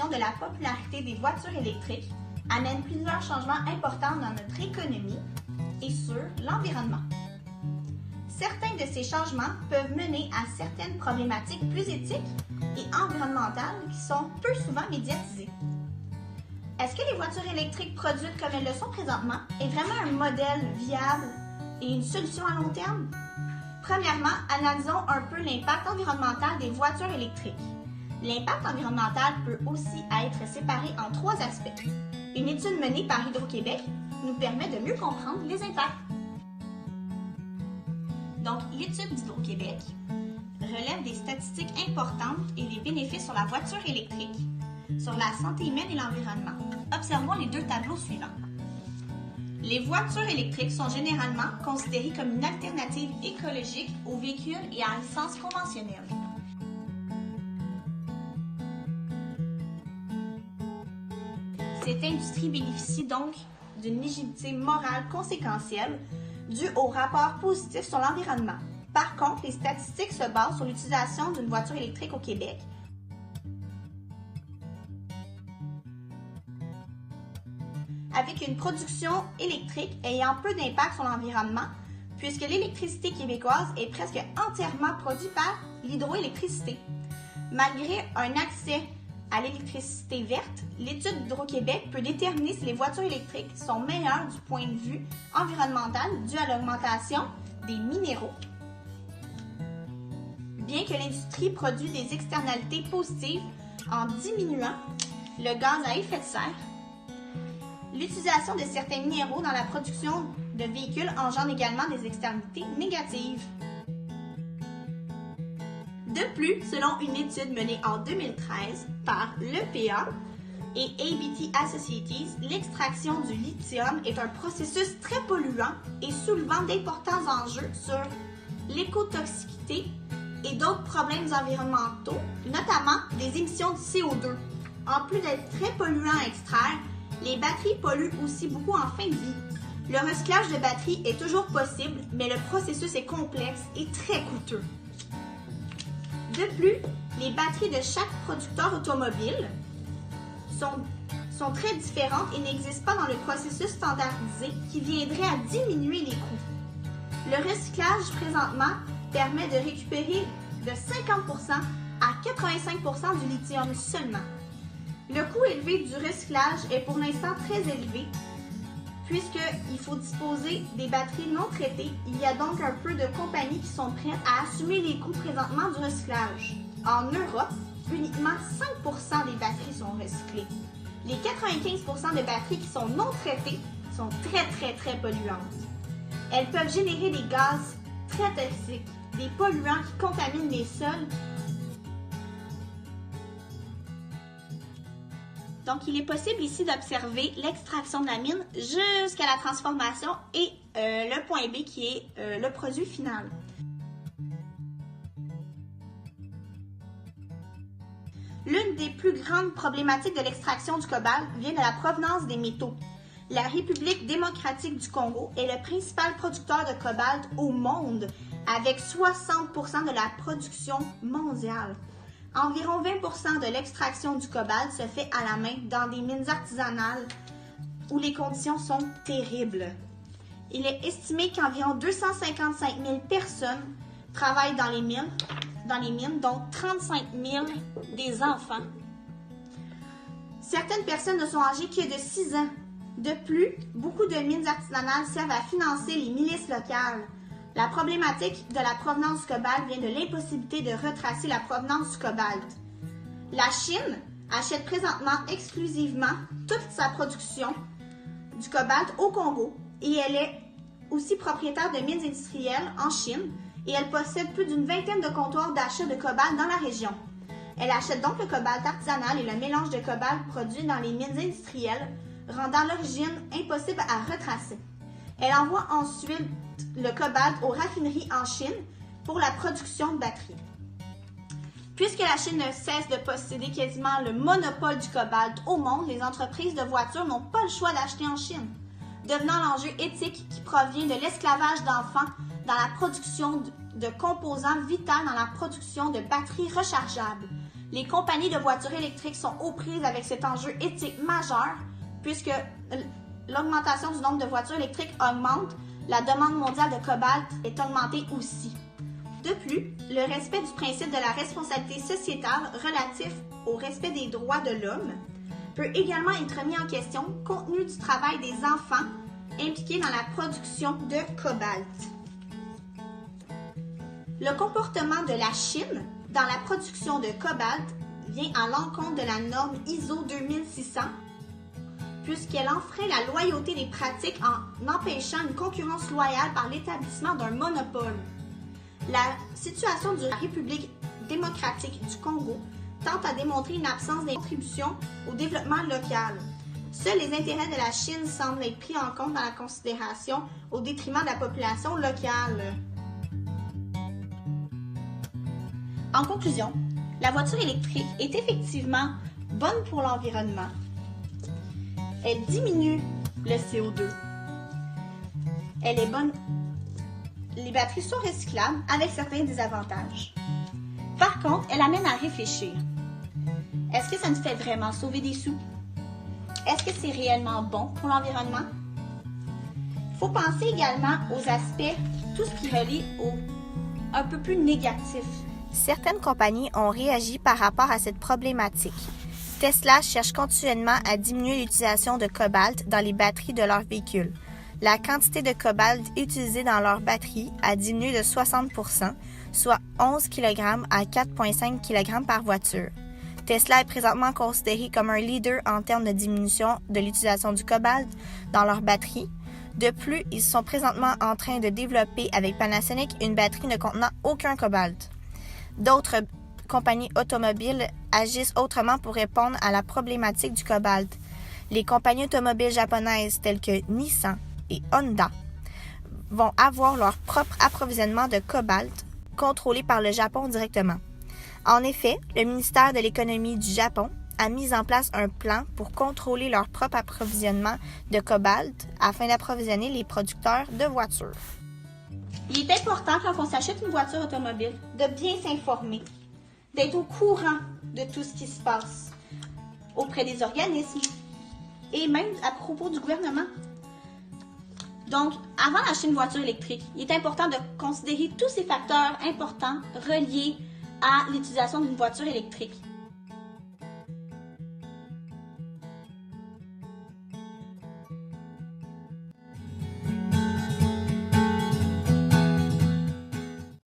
l'augmentation de la popularité des voitures électriques amène plusieurs changements importants dans notre économie et sur l'environnement. Certains de ces changements peuvent mener à certaines problématiques plus éthiques et environnementales qui sont peu souvent médiatisées. Est-ce que les voitures électriques produites comme elles le sont présentement est vraiment un modèle viable et une solution à long terme? Premièrement, analysons un peu l'impact environnemental des voitures électriques. L'impact environnemental peut aussi être séparé en trois aspects. Une étude menée par Hydro-Québec nous permet de mieux comprendre les impacts. Donc, l'étude d'Hydro-Québec relève des statistiques importantes et les bénéfices sur la voiture électrique, sur la santé humaine et l'environnement. Observons les deux tableaux suivants. Les voitures électriques sont généralement considérées comme une alternative écologique aux véhicules et à essence conventionnelle. Cette industrie bénéficie donc d'une légitimité morale conséquentielle due au rapport positif sur l'environnement. Par contre, les statistiques se basent sur l'utilisation d'une voiture électrique au Québec. Avec une production électrique ayant peu d'impact sur l'environnement, puisque l'électricité québécoise est presque entièrement produite par l'hydroélectricité. Malgré un accès à l'électricité verte, l'étude d'Hydro-Québec peut déterminer si les voitures électriques sont meilleures du point de vue environnemental dû à l'augmentation des minéraux. Bien que l'industrie produise des externalités positives en diminuant le gaz à effet de serre, l'utilisation de certains minéraux dans la production de véhicules engendre également des externalités négatives. De plus, selon une étude menée en 2013 par l'EPA et ABT Associates, l'extraction du lithium est un processus très polluant et soulevant d'importants enjeux sur l'écotoxicité et d'autres problèmes environnementaux, notamment des émissions de CO2. En plus d'être très polluant à extraire, les batteries polluent aussi beaucoup en fin de vie. Le recyclage de batteries est toujours possible, mais le processus est complexe et très coûteux. De plus, les batteries de chaque producteur automobile sont très différentes et n'existent pas dans le processus standardisé qui viendrait à diminuer les coûts. Le recyclage présentement permet de récupérer de 50% à 85% du lithium seulement. Le coût élevé du recyclage est pour l'instant très élevé puisqu'il faut disposer des batteries non traitées. Il y a donc un peu de compagnies qui sont prêtes à assumer les coûts présentement du recyclage. En Europe, uniquement 5% des batteries sont recyclées. Les 95% de batteries qui sont non traitées sont très polluantes. Elles peuvent générer des gaz très toxiques, des polluants qui contaminent les sols. Donc, il est possible ici d'observer l'extraction de la mine jusqu'à la transformation et le point B qui est le produit final. L'une des plus grandes problématiques de l'extraction du cobalt vient de la provenance des métaux. La République démocratique du Congo est le principal producteur de cobalt au monde, avec 60% de la production mondiale. Environ 20% de l'extraction du cobalt se fait à la main dans des mines artisanales où les conditions sont terribles. Il est estimé qu'environ 255 000 personnes travaillent dans les mines, dont 35 000 des enfants. Certaines personnes ne sont âgées que de 6 ans. De plus, beaucoup de mines artisanales servent à financer les milices locales. La problématique de la provenance du cobalt vient de l'impossibilité de retracer la provenance du cobalt. La Chine achète présentement exclusivement toute sa production du cobalt au Congo et elle est aussi propriétaire de mines industrielles en Chine et elle possède plus d'une vingtaine de comptoirs d'achat de cobalt dans la région. Elle achète donc le cobalt artisanal et le mélange de cobalt produit dans les mines industrielles, rendant l'origine impossible à retracer. Elle envoie ensuite le cobalt aux raffineries en Chine pour la production de batteries. Puisque la Chine ne cesse de posséder quasiment le monopole du cobalt au monde, les entreprises de voitures n'ont pas le choix d'acheter en Chine, devenant l'enjeu éthique qui provient de l'esclavage d'enfants dans la production de composants vitaux dans la production de batteries rechargeables. Les compagnies de voitures électriques sont aux prises avec cet enjeu éthique majeur puisque l'augmentation du nombre de voitures électriques augmente, la demande mondiale de cobalt est augmentée aussi. De plus, le respect du principe de la responsabilité sociétale relatif au respect des droits de l'homme peut également être mis en question compte tenu du travail des enfants impliqués dans la production de cobalt. Le comportement de la Chine dans la production de cobalt vient à l'encontre de la norme ISO 2600 puisqu'elle enfreint la loyauté des pratiques en empêchant une concurrence loyale par l'établissement d'un monopole. La situation de la République démocratique du Congo tente à démontrer une absence de contribution au développement local. Seuls les intérêts de la Chine semblent être pris en compte dans la considération au détriment de la population locale. En conclusion, la voiture électrique est effectivement bonne pour l'environnement. Elle diminue le CO2. Elle est bonne. Les batteries sont recyclables avec certains désavantages. Par contre, elle amène à réfléchir. Est-ce que ça nous fait vraiment sauver des sous? Est-ce que c'est réellement bon pour l'environnement? Il faut penser également aux aspects, tout ce qui relie au un peu plus négatif. Certaines compagnies ont réagi par rapport à cette problématique. Tesla cherche continuellement à diminuer l'utilisation de cobalt dans les batteries de leurs véhicules. La quantité de cobalt utilisée dans leurs batteries a diminué de 60%, soit 11 kg à 4,5 kg par voiture. Tesla est présentement considéré comme un leader en termes de diminution de l'utilisation du cobalt dans leurs batteries. De plus, ils sont présentement en train de développer avec Panasonic une batterie ne contenant aucun cobalt. D'autres compagnies automobiles agissent autrement pour répondre à la problématique du cobalt. Les compagnies automobiles japonaises telles que Nissan et Honda vont avoir leur propre approvisionnement de cobalt contrôlé par le Japon directement. En effet, le ministère de l'économie du Japon a mis en place un plan pour contrôler leur propre approvisionnement de cobalt afin d'approvisionner les producteurs de voitures. Il est important quand on s'achète une voiture automobile de bien s'informer, d'être au courant de tout ce qui se passe auprès des organismes et même à propos du gouvernement. Donc, avant d'acheter une voiture électrique, il est important de considérer tous ces facteurs importants reliés à l'utilisation d'une voiture électrique.